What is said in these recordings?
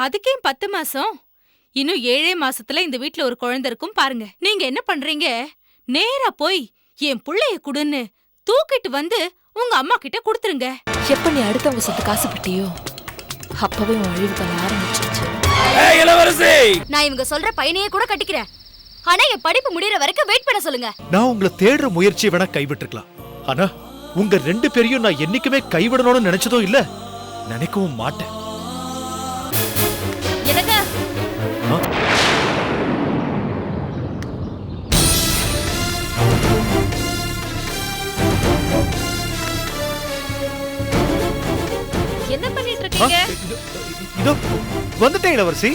அதுக்கே 10 மாசம்? இன்னும் 7 மாசத்துல இந்த வீட்ல ஒரு குழந்தை இருக்கும் பாருங்க. நீங்க என்ன பண்றீங்க? நேரா போய் என் புள்ளைய குடுன்னு தூக்கிட்டு வந்து உங்க அம்மா கிட்ட குடுத்துருங்க. எப்ப நீ அடுத்தவங்க சொத்து காசுப்பட்டியோ அப்பவே உன் அழிவுகள் ஆரம்பிச்சிருச்சு. நான் இவங்க சொல்ற பையனையே கூட கட்டிக்கிறேன். ஆனா என் படிப்பு முடியற வரைக்கும் வெயிட் பண்ண சொல்லுங்க. நான் உங்களை தேடுற முயற்சியை வேணா கைவிட்டுருக்கலாம். ஆனா உங்க 2 பேரையும் நான் என்னைக்குமே கைவிடணும்னு நினைச்சதும் இல்ல, நினைக்கவும் மாட்டேன். எனக்கு என்ன பண்ணிட்டு இருக்கீங்க? இதோ வந்துட்டேன் இளவரசி.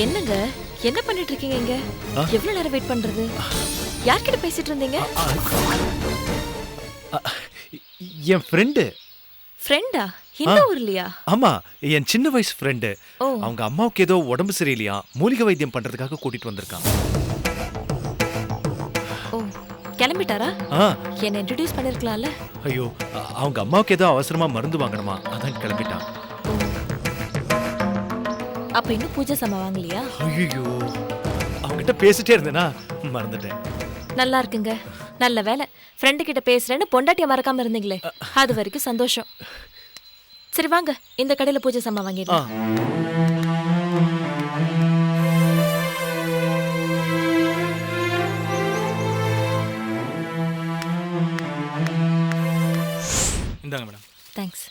என்னங்க என்ன பண்ணிட்டு இருக்கீங்க இங்க? எவ்வளவு நேரம் வெயிட் பண்றது? யார்கிட்ட பேசிட்டு இருந்தீங்க? என் ஃப்ரெண்டு. ஃப்ரெண்டா? இந்த ஊர்லயா? ஆமா, என் சின்ன வயசு ஃப்ரெண்டு. அவங்க அம்மாவுக்கு ஏதோ உடம்பு சரியில்லையா, மூலிகை வைத்தியம் பண்றதுக்காக கூட்டிட்டு வந்திருக்கான். ஓ, கிளம்பிட்டாரா? என்ன இன்ட்ரோடியூஸ் பண்ணிருக்கலாம்ல? ஐயோ, அவங்க அம்மாவுக்கு ஏதோ அவசரமா மருந்து வாங்கணுமா, அதான் கிளம்பிட்டான். அப்ப இன்னும் பூஜை சாமான் வாங்கலையா? ஐயோ, அவங்கிட்ட பேசிட்டே இருந்தேனா மறந்துட்டேன். நல்லா இருக்குங்க, நல்ல வேலை. ஃப்ரெண்டு கிட்ட பேசுறேன்னு பொண்டாட்டிய மறக்காம இருந்தீங்களே, அது வரைக்கும் சந்தோஷம். சரி வாங்க, இந்த கடையில பூஜை சாமான் வாங்கிடலாம். இந்தாங்க மேடம். தேங்க்ஸ்.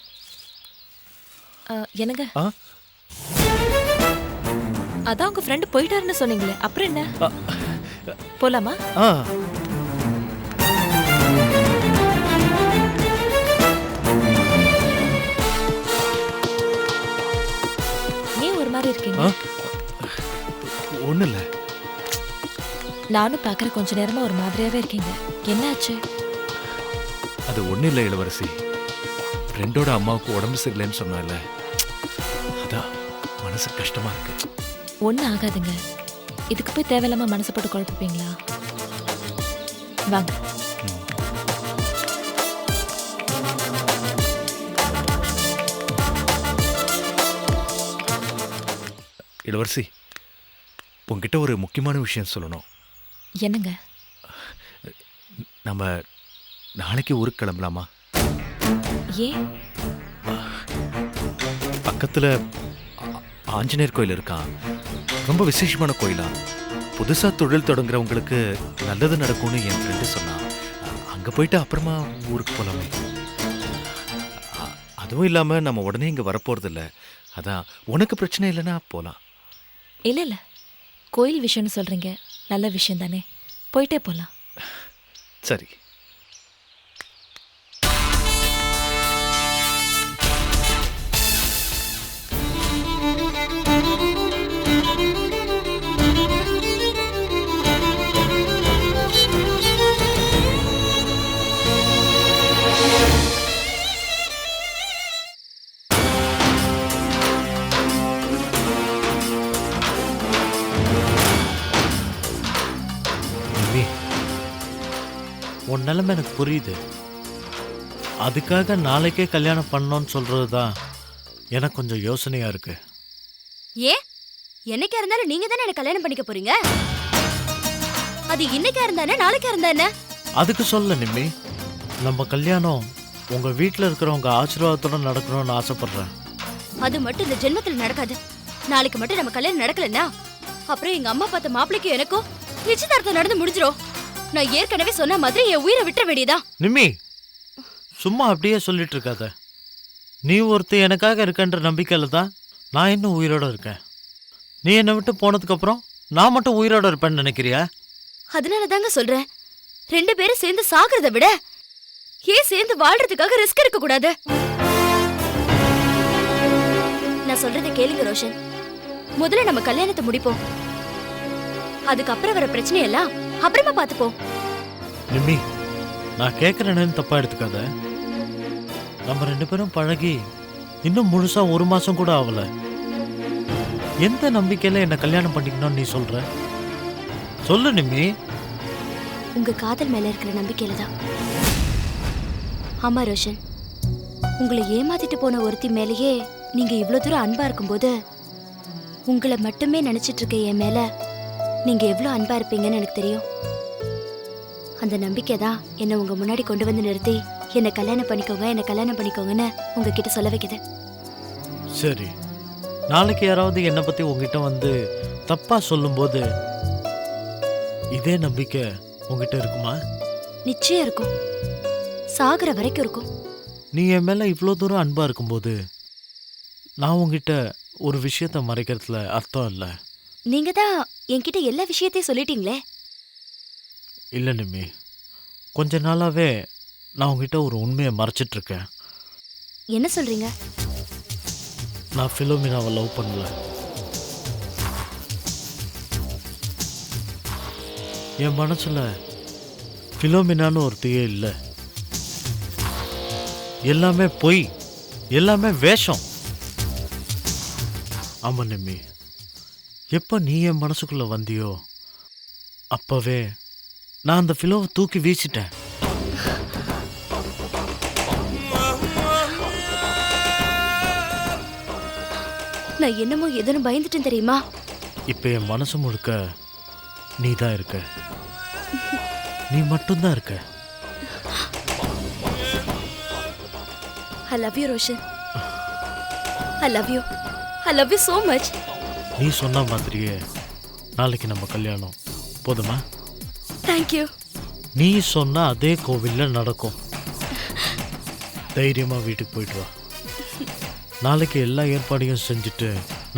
என்னங்க? அதான் உங்க ஃப்ரெண்டு போயிட்டாருன்னு சொன்னீங்களே, அப்புறம் என்ன? போலாமா? நீ ஒரு மாதிரி இருக்கீங்க. ஒண்ணு இல்ல. நானும் பாக்குற கொஞ்ச நேரமா ஒரு மாதிரியாவே இருக்கீங்க. என்னாச்சு? அது ஒண்ணு இல்ல இளவரசி. ஃப்ரெண்டோட அம்மாவுக்கு உடம்பு சரியில்லைன்னு சொன்னால, அதான் மனசு கஷ்டமா இருக்கு. ஒன்னும் ஆகாதுங்க. இதுக்கு போய் தேவையில்லாம மனசு போட்டு குழப்பிப்பீங்களா? வாங்க. இளவரசி, உங்ககிட்ட ஒரு முக்கியமான விஷயம் சொல்லணும். என்னங்க? நம்ம நாளைக்கு ஊருக்கு கிளம்பலாமா? ஏன்? பக்கத்துல ஆஞ்சநேயர் கோயில் இருக்கான். ரொம்ப விசேஷமான கோயிலா. புதுசா தொழில் தொடங்குறவங்களுக்கு நல்லது நடக்கும்னு என் ஃப்ரெண்டு சொன்னான். அங்க போயிட்டு அப்புறமா ஊருக்கு போலாமே. அதுவும் இல்லாம நம்ம உடனே இங்க வரப்போறது இல்ல. அதான் உனக்கு பிரச்சனை இல்லைன்னா போலாம். இல்ல இல்ல, கோயில் விஷயம்னு சொல்றீங்க, நல்ல விஷயம் தானே, போயிட்டே போலாம். சரி. உன் நிலைமை எனக்கு புரியுது. அதுக்காக நாளைக்கே கல்யாணம் பண்ணணும்னு சொல்றது தான் எனக்கு கொஞ்சம் யோசனையா இருக்கு. ஏன்? என்னைக்கா இருந்தாலும் நீங்க தானே எனக்கு கல்யாணம் பண்ணிக்க போறீங்க. அது இன்னைக்கா இருந்தானே நாளைக்கா இருந்தா என்ன? அதுக்கு சொல்ல நிம்மி, நம்ம கல்யாணம் உங்க வீட்டில் இருக்கிறவங்க ஆசீர்வாதத்தோட நடக்கணும்னு ஆசைப்படுறேன். அது மட்டும் இந்த ஜென்மத்தில் நடக்காது. நாளைக்கு மட்டும் நம்ம கல்யாணம் நடக்கலன்னா அப்புறம் எங்க அம்மா பார்த்த மாப்பிளைக்கு எனக்கும் நிச்சயதார்த்தம் நடந்து முடிஞ்சிரும். நான் ஏற்கனவே சொன்ன மாதிரி என் உயிரை விட்டுற வேண்டியதா? நிம்மி, சும்மா அப்படியே சொல்லிட்டு இருக்காத. நீ ஒருத்தர் எனக்காக இருக்கன்ற நம்பிக்கையில தான் நான் இன்னும் உயிரோட இருக்கேன். நீ என்னை விட்டு போனதுக்கு அப்புறம் நான் மட்டும் உயிரோட இருப்பேன்னு நினைக்கிறியா? அதனால தாங்க சொல்றேன், 2 பேரும் சேர்ந்து சாகிறத விட ஏன் சேர்ந்து வாழ்றதுக்காக ரிஸ்க் எடுக்க கூடாது? நான் சொல்றதை கேளுங்க ரோஷன். முதல்ல நம்ம கல்யாணத்தை முடிப்போம். அதுக்கப்புறம் வர பிரச்சனையெல்லாம் அப்புறமா பாத்துப்போம். நிம்மி, நான் கேட்கறேன்னு தப்பா எடுத்துக்காத. நம்ம 2 பேரும் பழகி இன்னும் முழுசா 1 மாசம் கூட ஆகல. எந்த நம்பிக்கையில என்ன கல்யாணம் பண்ணிக்கணும்னு நீ சொல்ற? சொல்லு நிம்மி. உங்க காதல் மேல இருக்கிற நம்பிக்கையில தான். ஆமா ரோஷன், உங்களை ஏமாத்திட்டு போன ஒருத்தி மேலேயே நீங்க இவ்வளவு தூரம் அன்பா இருக்கும்போது உங்களை மட்டுமே நினைச்சிட்டு இருக்க என் மேல நீங்க எவ்வளவு அன்பா இருப்பீங்கன்னு எனக்கு தெரியும். அந்த நம்பிக்கை தான் என்னை உங்க முன்னாடி கொண்டு வந்து நிறுத்தி என்னை கல்யாணம் பண்ணிக்கோங்கன்னு உங்ககிட்ட சொல்ல வைக்குது. சரி, நாளைக்கு யாராவது என்னை பற்றி உங்ககிட்ட வந்து தப்பாக சொல்லும்போது இதே நம்பிக்கை உங்ககிட்ட இருக்குமா? நிச்சயம் இருக்கும், சாகுற வரைக்கும் இருக்கும். நீ என் மேலே இவ்வளோ தூரம் அன்பாக இருக்கும்போது நான் உங்ககிட்ட ஒரு விஷயத்த மறைக்கிறதுல அர்த்தம் இல்லை. நீங்க தான் என்கிட்ட எல்லா விஷயத்தையும் சொல்லிட்டீங்களே. இல்லை நிம்மி, கொஞ்ச நாளாகவே நான் உங்ககிட்ட ஒரு உண்மையை மறைச்சிட்ருக்கேன். என்ன சொல்றீங்க? நான் ஃபிலோமினாவை லவ் பண்ணல. என் மனசில் ஃபிலோமினான்னு ஒருத்தையே இல்லை. எல்லாமே பொய், எல்லாமே வேஷம். ஆமா நிம்மி, எப்போ நீ என் மனசுக்குள்ளே வந்தியோ அப்போவே நான் அந்த ஃபிலோவை தூக்கி வீசிட்டேன். நான் என்னமோ எதுன்னு பயந்துட்டேன் தெரியுமா? இப்போ என் மனசு முழுக்க நீ தான் இருக்க, நீ மட்டும்தான் இருக்க. I love you Roshan. I love you. I love you so much. நீ சொன்ன மாதிரியே நாளைக்கு நம்ம கல்யாணம், போதுமா? Thank you. நீ சொன்ன அதே கோவிலில் நடக்கும். தைரியமாக வீட்டுக்கு போயிட்டு வா. நாளைக்கு எல்லா ஏற்பாடையும் செஞ்சுட்டு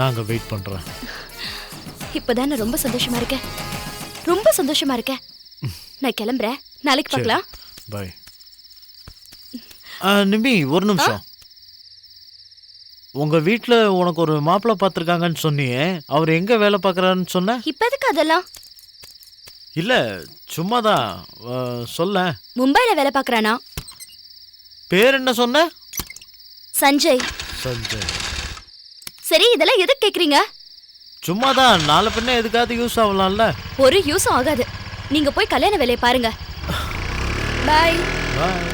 நாங்கள் வெயிட் பண்ணுறேன். இப்போதான் நான் ரொம்ப சந்தோஷமா இருக்கேன், ரொம்ப சந்தோஷமா இருக்கேன். நான் கிளம்புறேன், நாளைக்கு பார்க்கலாம். பாய். நிம்மி, ஒரு நிமிஷம். உங்கள் வீட்டில் உனக்கு ஒரு மாப்பிள்ளை பார்த்துருக்காங்கன்னு சொன்னியே, அவர் எங்கே வேலை பார்க்குறாருன்னு சொன்ன? இப்போ எதுக்கு அதெல்லாம்? இல்லை, சும்மா தான் சொல்ல. மும்பைல வேலை பார்க்கறானா? பேர் என்ன சொன்ன? சஞ்சய். சஞ்சய். சரி, இதெல்லாம் எதுக்கு கேக்குறீங்க? சும்மா தான், நாளை பின்ன எதுக்காவது யூஸ் ஆகலாம்ல. ஒரு யூஸும் ஆகாது. நீங்க போய் கல்யாண வேலையை பாருங்க. பை. பாய்.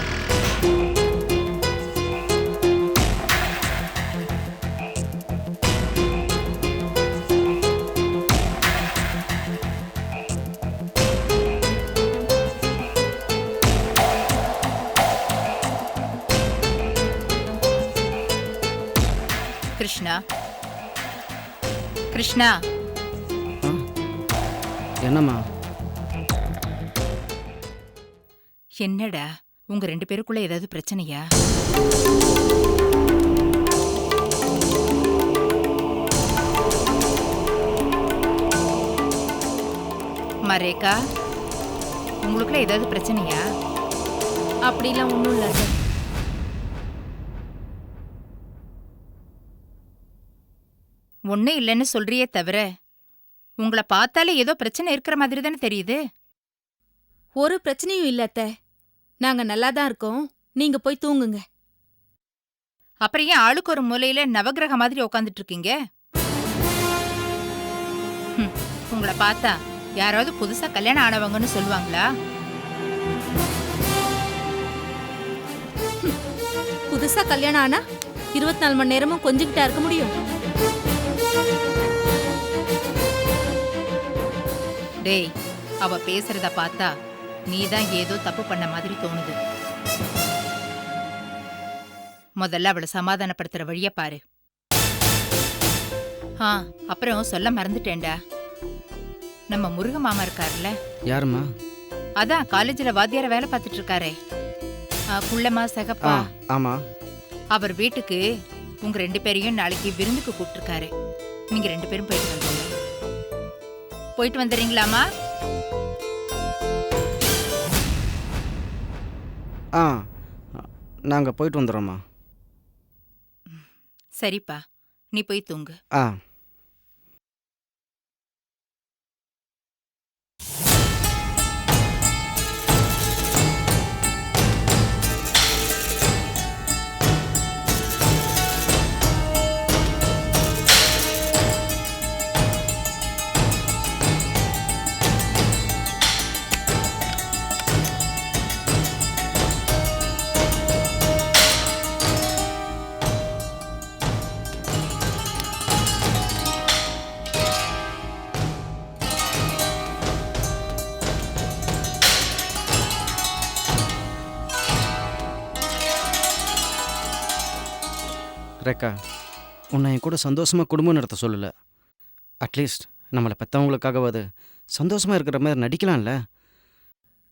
கிருஷ்ணா, கிருஷ்ணா, என்னம்மா? என்னடா உங்க 2 பேருக்குள்ள ஏதாவது பிரச்சனையா? மரேகா, உங்களுக்குள்ள ஏதாவது பிரச்சனையா? அப்படிலாம் ஒன்றும் இல்லை சார். ஒன்னும் இல்லைன்னு சொல்றியே தவிர உங்களை பார்த்தாலே ஏதோ பிரச்சனை இருக்கிற மாதிரி தானே தெரியுது. ஒரு பிரச்சனையும் இல்ல அத்தை, நாங்க நல்லா தான் இருக்கோம். நீங்க போய் தூங்குங்க. அப்புறம் ஏன் ஆளுக்கு ஒரு மூலையில நவகிரக மாதிரி உக்காந்துட்டு இருக்கீங்க? உங்களை பார்த்தா யாராவது புதுசா கல்யாணம் ஆனவங்கன்னு சொல்லுவாங்களா? புதுசா கல்யாணம் ஆனா 24 மணி நேரமும் கொஞ்சிக்கிட்டா இருக்க முடியும்? டேய், அவ பேசுறத பார்த்தா நீதான் ஏதோ தப்பு பண்ண மாதிரி தோணுது. முதல்ல அவளை சமாதானப்படுத்துற வழிய பாரு. அப்புறம் சொல்ல மறந்துட்டேன்டா, நம்ம முருக மாமா இருக்காருல்ல. யாருமா? அதான் காலேஜ்ல வாத்தியார வேலை பார்த்துட்டு இருக்காரே, குள்ளமா சகப்பா. ஆமா. அவர் வீட்டுக்கு உங்க 2 பேரையும் நாளைக்கு விருந்துக்கு கூப்பிட்டுருக்காரு. நீங்க 2 பேரும் போயிட்டு வந்துடுங்க. போயிட்டு வந்துடுறீங்களாமா? நாங்க போயிட்டு வந்துடுறோம்மா. சரிப்பா, நீ போய் தூங்கு. ரேக்கா, உன்னை என் கூட சந்தோஷமாக குடும்பம் நடத்த சொல்லலை. அட்லீஸ்ட் நம்மளை பெற்றவங்களுக்காகவாது சந்தோஷமாக இருக்கிற மாதிரி நடிக்கலாம்ல.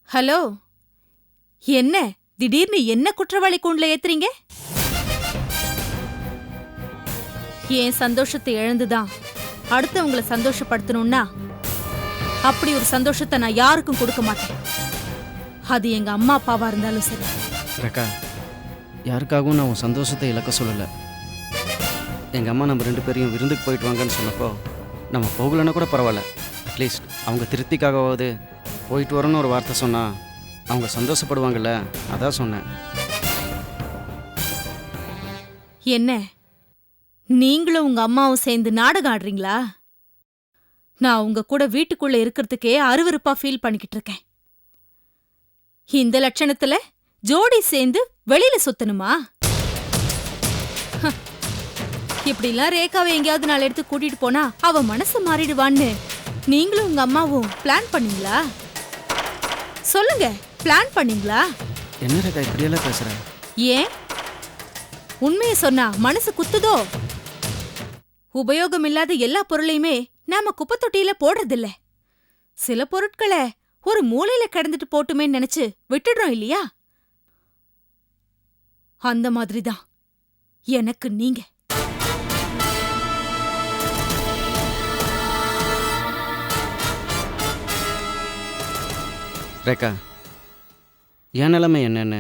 ஹலோ, என்ன திடீர்னு என்ன குற்றவாளி கூண்டுல ஏத்துறீங்க? என் சந்தோஷத்தை இழந்துதான் அடுத்தவங்கள சந்தோஷப்படுத்தணும்னா அப்படி ஒரு சந்தோஷத்தை நான் யாருக்கும் கொடுக்க மாட்டேன். அது எங்க அம்மா அப்பாவா இருந்தாலும் சரி. ரேக்கா, யாருக்காகவும் நான் உன் சந்தோஷத்தை இழக்க சொல்லலை. எங்கள் அம்மா நம்ம 2 பேரையும் விருந்துக்கு போயிட்டு வாங்கன்னு சொன்னப்போ நம்ம போகலன்னா கூட பரவாயில்ல, அட்லீஸ்ட் அவங்க திருப்திக்காகவாவது போயிட்டு வரோன்னு ஒரு வார்த்தை சொன்னால் அவங்க சந்தோஷப்படுவாங்கல்ல, அதான் சொன்னேன். என்ன நீங்களும் உங்க அம்மாவும் சேர்ந்து நாடகம் ஆடுறீங்களா? நான் உங்க கூட வீட்டுக்குள்ள இருக்கிறதுக்கே அருவருப்பா ஃபீல் பண்ணிக்கிட்டு இருக்கேன். இந்த லட்சணத்துல ஜோடி சேர்ந்து வெளியில சுத்தணுமா? இப்படிலாம் ரேகாவை எங்கேயாவது நாள் எடுத்து கூட்டிட்டு போனா அவ மனசு மாறிடுவான்னு நீங்களும் உங்க அம்மாவும் பிளான் பண்ணீங்களா? சொல்லுங்க, பிளான் பண்ணீங்களா? என்ன ரேக்கா இப்படியெல்லாம் பேசுகிற? ஏன் உண்மையை சொன்னா மனசு குத்துதோ? உபயோகம் இல்லாத எல்லா பொருளையுமே நாம குப்பை தொட்டியில போடுறதில்ல. சில பொருட்களை ஒரு மூலையில கிடந்துட்டு போட்டுமே நினைச்சு விட்டுடுறோம் இல்லையா? அந்த மாதிரிதான் எனக்கு நீங்க. ரேக்கா, என் நிலைமை என்னன்னு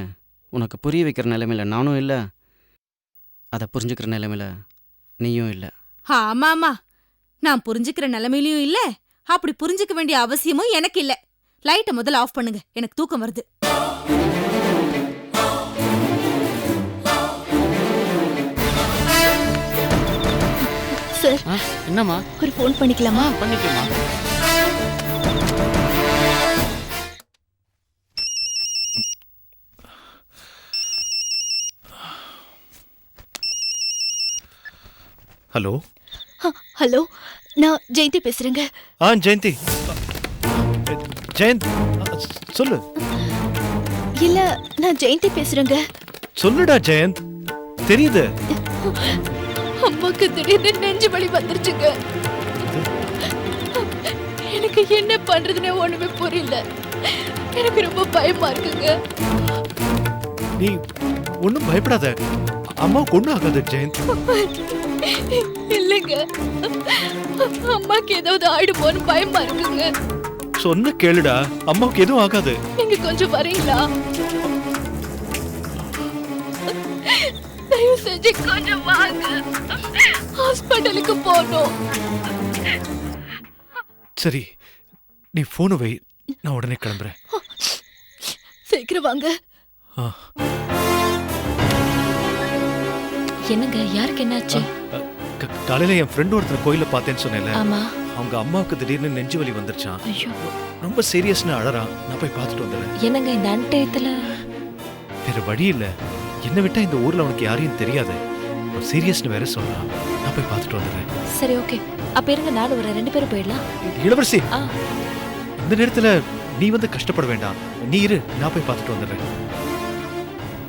உனக்கு புரிய வைக்கிற நிலைமையில நானும் இல்லை, அதை புரிஞ்சுக்கிற நிலைமையில நீயும் இல்லை. ஆமாமா, நான் புரிஞ்சுக்கிற நிலைமையிலயும் இல்ல, அப்படி புரிஞ்சுக்க வேண்டிய அவசியமும் எனக்கு இல்ல. லைட்டை முதல்ல ஆஃப் பண்ணுங்க, எனக்கு தூக்கம் வருது. சார், என்னம்மா? ஒரு ஃபோன் பண்ணிக்கலாமா? பண்ணிக்கலாமா? ஹலோ. ஹலோ, நான் ஜெயந்தி பேசுறேங்க. ஜெயந்தி. ஜெயந்த், சொல்லு. இல்ல, நான் ஜெயந்தி பேசுறேங்க. சொல்லுடா ஜெயந்த், தெரியுது. அம்மாக்கு திடீர்னு நெஞ்சு வலி வந்துருச்சுங்க. எனக்கு என்ன பண்றதுன்னு ஒண்ணுமே புரியல. எனக்கு ரொம்ப பயமா இருக்குங்க. நீ ஒன்னும் பயப்படாத, அம்மாவுக்கு ஒண்ணும் ஆகாது ஜெயந்த். இல்லைங்க, அம்மாக்கு ஏதாவது ஆயிடுமோன்னு பயமா இருக்குங்க. சொன்ன கேளுடா, அம்மாவுக்கு எதுவும் ஆகாது. நீங்க கொஞ்சம் வரீங்களா? தயவு செஞ்சு கொஞ்சம் வாங்க, ஹாஸ்பிட்டலுக்கு போகணும். சரி, நீ போனை வை, நான் உடனே கிளம்புறேன். சீக்கிரம் வாங்க. ஆ. என்னங்க, யாருக்கு என்னாச்சு? காலையில என் ஃப்ரெண்ட் ஒருத்தர் கோயில பார்த்தேன்னு சொன்னேன்ல, ஆமா. அவங்க அம்மாவுக்கு திடீர்னு நெஞ்சு வலி வந்துருச்சான். ஐயோ, ரொம்ப சீரியஸ்னு அழறான். நான் போய் பார்த்துட்டு வந்துடுறேன். என்னங்க இந்த அன்டயத்துல? வேற வழி இல்ல, என்ன விட்டா இந்த ஊர்ல உனக்கு யாரையும் தெரியாது. சீரியஸ்னு வேற சொல்றான். நான் போய் பார்த்துட்டு வந்துடுறேன். சரி, ஓகே. அப்ப இருங்க, நானும் ஒரு 2 பேரும் போயிடலாம். இளவரசி, ஆ, இந்த நேரத்துல நீ வந்து கஷ்டப்பட வேண்டாம். நீ இரு, நான் போய் பார்த்துட்டு வந்துடுறேன்.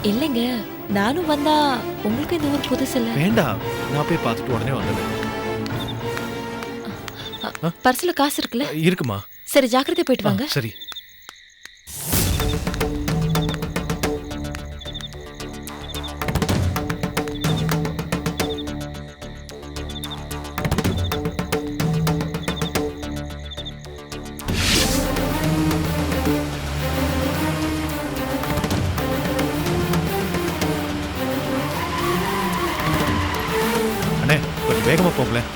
இல்லைங்க, நானும் வந்தா உங்களுக்கு இந்த ஊர் புதுசு இல்ல. வேண்டாம், நான் போய் பார்த்துட்டு உடனே வந்துடுறேன். பர்ஸ்ல காசு இருக்குல்ல? இருக்குமா? சரி, ஜாக்கிரதை போயிட்டு வாங்க. சரி. அண்ணே, கொஞ்சம் வேகமா போங்களேன்.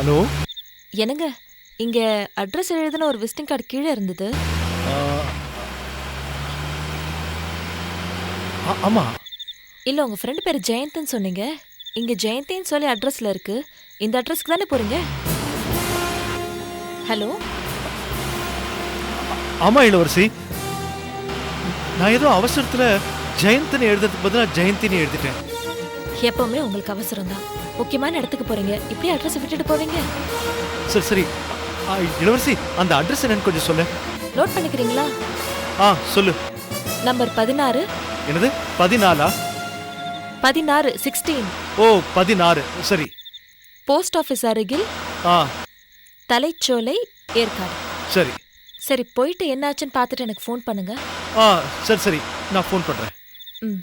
ஹலோ என்னங்க இங்க அட்ரஸ் எழுதின ஒரு விசிட்டிங் கார்டு கீழே இருந்தது. ஆமா. இல்ல உங்க ஃப்ரெண்ட் பேர் ஜெயந்த்னு சொன்னீங்க. இங்க ஜெயந்தின்னு சொல்லி அட்ரஸ்ல இருக்கு. இந்த அட்ரஸ்க்கு தானே போறீங்க? ஹலோ ஆமா இளவரசி, நான் ஏதோ அவசரத்துல ஜெயந்த்னு எழுதுறதுக்கு பதிலா ஜெயந்தின்னு எழுதிட்டேன். எப்பவுமே உங்களுக்கு அவசரம் தான். முக்கியமான இடத்துக்கு போறீங்க, இப்படி அட்ரஸ் விட்டுட்டு போவீங்க? சரி சரி. இளவரசி, அந்த அட்ரஸ் என்னன்னு கொஞ்சம் சொல்லு. நோட் பண்ணிக்கிறீங்களா? சொல்லு. நம்பர் 16. என்னது 14? 16 16. ஓ 16. சரி. போஸ்ட் ஆஃபீஸ் அருகில், தலைச்சோலை, ஏற்காடு. சரி சரி, போயிட்டு என்னாச்சுன்னு பார்த்துட்டு எனக்கு ஃபோன் பண்ணுங்க. சரி சரி, நான் ஃபோன் பண்றேன். ம்.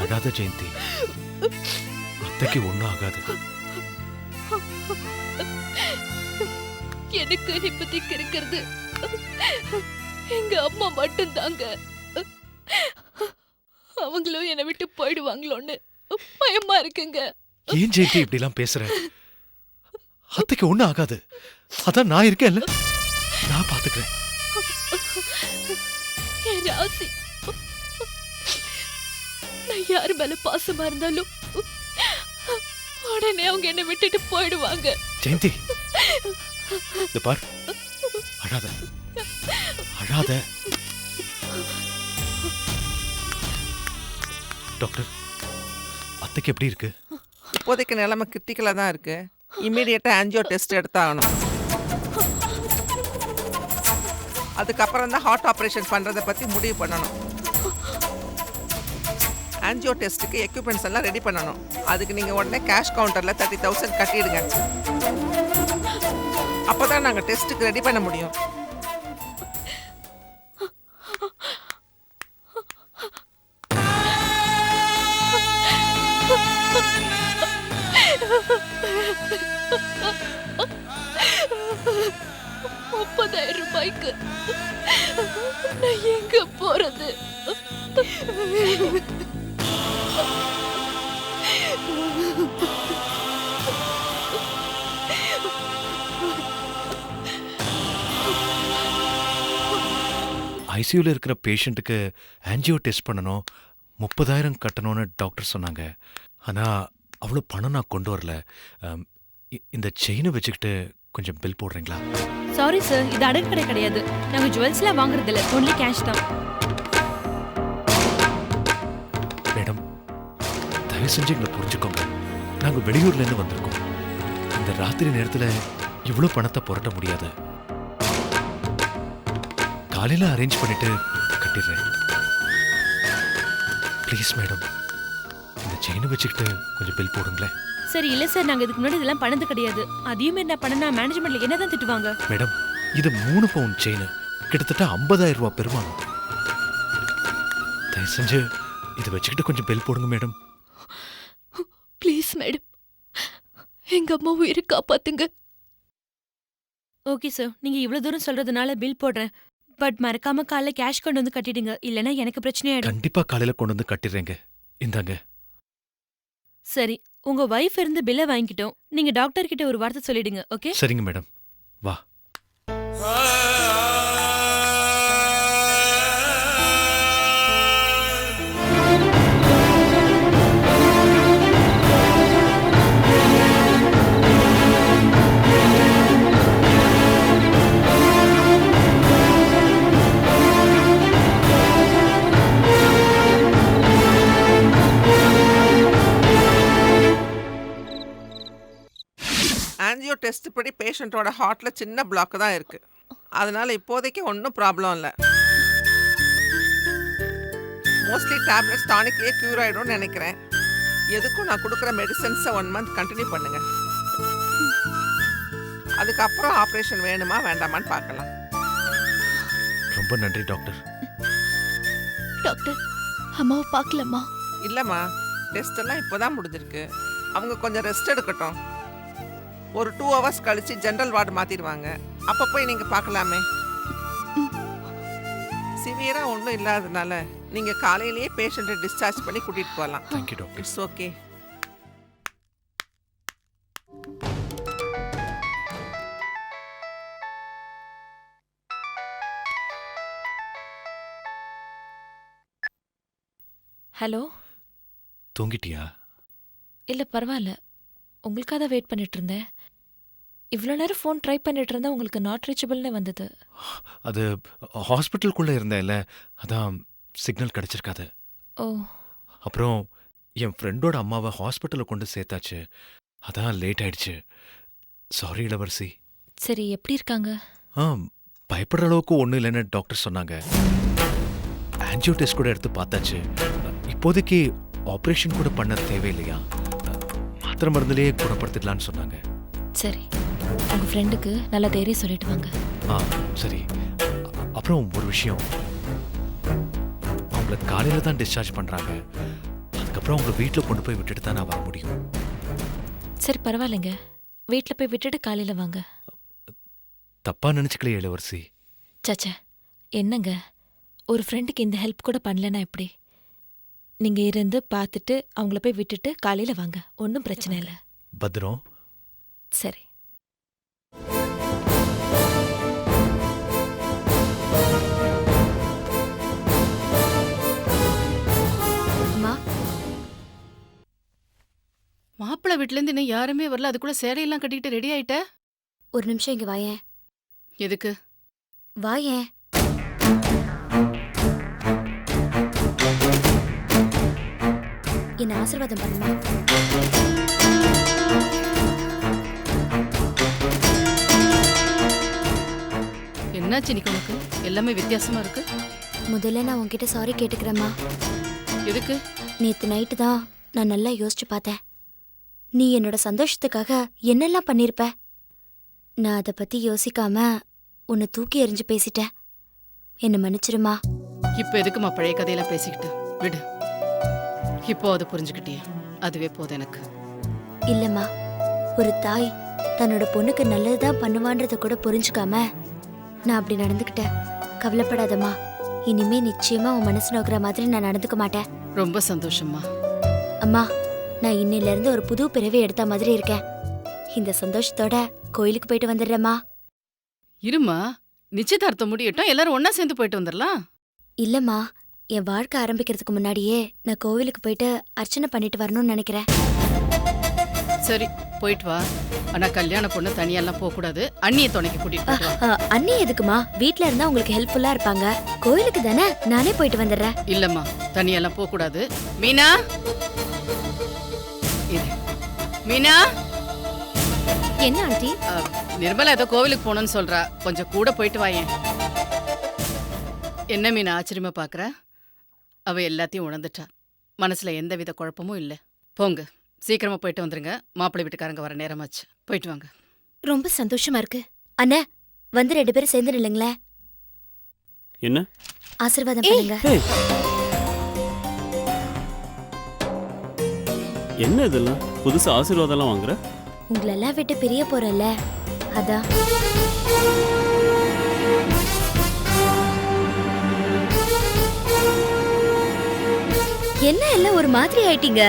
அழாத ஜெயந்தி, அத்தைக்கு ஒன்றும் ஆகாது. எனக்கு இப்போதைக்கு இருக்கிறது எங்க அம்மா மட்டும்தாங்க. அவங்களும் என்னை விட்டு போயிடுவாங்களோன்னு பயமா இருக்குங்க. ஏன் ஜெயந்தி இப்படி எல்லாம் பேசுற? அத்தைக்கு ஒன்றும் ஆகாது. அதான் நான் இருக்கேன்ல, நான் பாத்துக்கிறேன். என் ராசி, நான் யாரு மேல பாசமா இருந்தாலும் உடனே அவங்க என்னை விட்டுட்டு போயிடுவாங்க. ஜெயந்தி, இந்த பார், அழாத அழாத. டாக்டர், அத்தைக்கு எப்படி இருக்கு? இப்போதைக்கு நிலைமை கிரிட்டிக்கலாக தான் இருக்கு. இம்மீடியட்டாக ஆன்ஜியோ டெஸ்ட் எடுத்தாகணும். அதுக்கப்புறம் தான் ஹார்ட் ஆப்ரேஷன் பண்ணுறதை பற்றி முடிவு பண்ணணும். ஆன்ஜியோ டெஸ்ட்டுக்கு எக்யூப்மெண்ட்ஸ் எல்லாம் ரெடி பண்ணணும். அதுக்கு நீங்கள் உடனே கேஷ் கவுண்டரில் 30,000 கட்டிடுங்க. அப்போ தான் நாங்கள் டெஸ்ட்டுக்கு ரெடி பண்ண முடியும். ரூபாய்க்கு நான் எங்க போறது? ஐசியூல இருக்கிற பேஷண்ட்டுக்கு ஆன்ஜியோ டெஸ்ட் பண்ணணும், 30,000 கட்டணும்னு டாக்டர் சொன்னாங்க. ஆனா அவ்வளோ பணம் நான் கொண்டு வரல. இந்த செயினை வச்சுக்கிட்டு கொஞ்சம் பில் போடுறீங்களா? சாரி சார், இது அடகு கடை கிடையாது. நாங்க ஜுவல்ஸ்லாம் வாங்குறது இல்ல, ஒன்லி கேஷ் தான். மேடம், தயவு செஞ்சு எங்களை புரிஞ்சுக்கோங்க. நாங்கள் வெளியூர்ல இருந்து வந்திருக்கோம். இந்த ராத்திரி நேரத்தில் இவ்வளோ பணத்தை புரட்ட முடியாது. காலையில அரேஞ்ச் பண்ணிட்டு கட்டிடுறேன். ப்ளீஸ் மேடம், இந்த செயினை வச்சுக்கிட்டு கொஞ்சம் பில் போடுங்களேன். சரி, இல்ல சார், நாங்க இதுக்கு முன்னாடி இதெல்லாம் பண்ணது கிடையாது. அதையும் என்ன பண்ணனா மேனேஜ்மெண்ட்ல என்னதான் திட்டுவாங்க? மேடம், இது 3 பவுன் செயின், கிட்டத்தட்ட 50,000 ரூபாய் பெருமானம். தயவு செஞ்சு இதை வச்சுக்கிட்டு கொஞ்சம் பில் போடுங்க மேடம். ப்ளீஸ் மேடம், எங்க அம்மா உயிரை காப்பாத்துங்க. ஓகே சார், நீங்க இவ்வளவு தூரம் சொல்றதுனால பில் போடுறேன். பட் மறக்காம காலைல கேஷ் கொண்டு வந்து கட்டிடுங்க, இல்லனா எனக்கு பிரச்சனை ஆயிடும். கண்டிப்பா காலையில கொண்டு வந்து கட்டிடுறேங்க. இந்தாங்க. சரி, உங்க வைஃப் இருந்து பில்லை வாங்கிட்டோம். நீங்க டாக்டர் கிட்ட ஒரு வார்த்தை சொல்லிடுங்க. ஓகே? சரிங்க மேடம், வா. ஆன்ஜியோ டெஸ்ட் படி பேஷண்ட்டோட ஹார்ட்டில் சின்ன பிளாக் தான் இருக்குது. அதனால் இப்போதைக்கு ஒன்றும் ப்ராப்ளம் இல்லை. மோஸ்ட்லி டேப்லெட்ஸ் டானிக்லேயே க்யூர் ஆகிடும்னு நினைக்கிறேன். எதுக்கும் நான் கொடுக்குற மெடிசன்ஸை 1 மந்த் கண்டினியூ பண்ணுங்கள். அதுக்கப்புறம் ஆப்ரேஷன் வேணுமா வேண்டாமான்னு பார்க்கலாம். ரொம்ப நன்றி டாக்டர். டாக்டர், அம்மாவை பார்க்கலாமா? இல்லைம்மா, டெஸ்ட் எல்லாம் இப்போதான் முடிஞ்சிருக்கு. அவங்க கொஞ்சம் ரெஸ்ட் எடுக்கட்டும். ஒரு 2 ஹவர்ஸ் கழிச்சு ஜெனரல் வார்டு மாத்திடுவாங்க. அப்போ போய் நீங்க பார்க்கலாமே. சிவியரா ஒன்றும் இல்லாததுனால நீங்க காலையிலேயே பேஷண்ட்டை டிஸ்சார்ஜ் பண்ணி கூட்டிட்டு போகலாம். Thank you doctor. It's okay. Hello. தூங்கிட்டியா? இல்லை பரவாயில்ல, உங்களுக்காக தான் வெயிட் பண்ணிட்டு இருந்தேன். இவ்வளோ நேரம் ஃபோன் ட்ரை பண்ணிட்டு இருந்தா உங்களுக்கு நாட் ரீச்சபிள்னு வந்தது. அது ஹாஸ்பிட்டலுக்குள்ளே இருந்தேன்ல, அதான் சிக்னல் கிடச்சிருக்காது. ஓ. அப்புறம் என் ஃப்ரெண்டோட அம்மாவை ஹாஸ்பிட்டலில் கொண்டு சேர்த்தாச்சு, அதான் லேட் ஆயிடுச்சு. சாரி இளவரசி. சரி, எப்படி இருக்காங்க? பயப்படுற அளவுக்கு ஒன்றும் இல்லைன்னு டாக்டர் சொன்னாங்க. ஆன்ஜியோ டெஸ்ட் கூட எடுத்து பார்த்தாச்சு. இப்போதைக்கு ஆப்ரேஷன் கூட பண்ண தேவையில்லையா, மாத்திரை மருந்துலேயே குணப்படுத்திடலான்னு சொன்னாங்க. சரி, உங்கள் ஃப்ரெண்டுக்கு நல்ல தைரியம் சொல்லிட்டு வாங்க. சரி. அப்புறம் ஒரு விஷயம், அவங்கள காலையில் தான் டிஸ்சார்ஜ் பண்ணுறாங்க. அதுக்கப்புறம் அவங்கள வீட்டில் கொண்டு போய் விட்டுட்டு தான் நான் வர முடியும். சரி பரவாயில்லைங்க, வீட்டில் போய் விட்டுட்டு காலையில் வாங்க. தப்பாக நினச்சிக்கலையே இளவரசி. சச்சா, என்னங்க, ஒரு ஃப்ரெண்டுக்கு இந்த ஹெல்ப் கூட பண்ணலன்னா எப்படி? நீங்கள் இருந்து பார்த்துட்டு அவங்கள போய் விட்டுட்டு காலையில் வாங்க, ஒன்றும் பிரச்சனை இல்லை. பத்திரம். சரி. அம்மா, மாப்பிள்ளை வீட்லேருந்து இன்னும் யாருமே வரல, அதுக்குள்ள சேலையெல்லாம் கட்டிக்கிட்டு ரெடி ஆயிட்ட? ஒரு நிமிஷம் இங்க வாயேன். எதுக்கு? வாயேன். என்ன ஆசீர்வாதம் பண்ணுமா? என்னாச்சு இன்னைக்கு உனக்கு? எல்லாமே வித்தியாசமா இருக்கு. முதல்ல நான் உன்கிட்ட சாரி கேட்டுக்கிறேம்மா. எதுக்கு? நேத்து நைட்டு தான் நான் நல்லா யோசிச்சு பார்த்தேன். நீ என்னோட சந்தோஷத்துக்காக என்னெல்லாம் பண்ணிருப்ப. நான் அதை பத்தி யோசிக்காம உன்னை தூக்கி எறிஞ்சு பேசிட்டேன். என்ன மன்னிச்சிருமா. இப்ப எதுக்குமா பழைய கதையெல்லாம் பேசிக்கிட்டு? விடு. இப்போ அதை புரிஞ்சுக்கிட்டியே, அதுவே போதும் எனக்கு. இல்லம்மா, ஒரு தாய் தன்னோட பொண்ணுக்கு நல்லதுதான் பண்ணுவான்றத கூட புரிஞ்சுக்காம நான் அப்படி நடந்துக்கிட்டேன். கவலைப்படாதம்மா, இனிமே நிச்சயமா உன் மனசு நோக்கிற மாதிரி நான் நடந்துக்க மாட்டேன். ரொம்ப சந்தோஷம்மா. அம்மா, நான் இன்னையில இருந்து ஒரு புது பிறவி எடுத்த மாதிரி இருக்கேன். இந்த சந்தோஷத்தோட கோயிலுக்கு போயிட்டு வந்துடுறேம்மா. இருமா, நிச்சயதார்த்தம் முடியட்டும், எல்லாரும் ஒண்ணா சேர்ந்து போயிட்டு வந்துடலாம். இல்லம்மா, என் வாழ்க்கை ஆரம்பிக்கிறதுக்கு முன்னாடியே நான் கோவிலுக்கு போயிட்டு அர்ச்சனை பண்ணிட்டு வரணும்னு நினைக்கிறேன். சரி, போயிட்டு வா. ஆனா கல்யாண பொண்ணு தனியெல்லாம் போக கூடாது. அண்ணிய துணைக்கு கூட்டிட்டு போயிட்டு வா. அண்ணி எதுக்குமா? வீட்ல இருந்தா உங்களுக்கு ஹெல்ப்ஃபுல்லா இருப்பாங்க. கோயிலுக்கு தானே, நானே போயிட்டு வந்துடுறேன். இல்லம்மா, தனியெல்லாம் போக கூடாது. மீனா, இரு. மீனா. என்ன ஆண்டி? நிர்மலா ஏதோ கோவிலுக்கு போகணும்னு சொல்றா, கொஞ்சம் கூட போயிட்டு வாயேன். என்ன மீனா ஆச்சரியமா பாக்குற? அவ எல்லாத்தையும் உணர்ந்துட்டா, மனசுல எந்தவித குழப்பமும் இல்ல. போங்க, சீக்கிரமா போயிட்டு வந்துருங்க. மாப்பிள்ளை வீட்டுக்காரங்க வர நேரமாச்சு, போயிட்டு வாங்க. ரொம்ப சந்தோஷமா இருக்கு. அண்ணா, வந்து 2 பேரும் சேர்ந்து நில்லுங்களேன். என்ன? ஆசீர்வாதம் பண்ணுங்க. என்ன இதெல்லாம் புதுசா ஆசீர்வாதம்லாம் வாங்குற? உங்களெல்லாம் விட்டு பிரிய போறல, அதான். என்ன எல்லாம் ஒரு மாதிரி ஆயிட்டீங்க?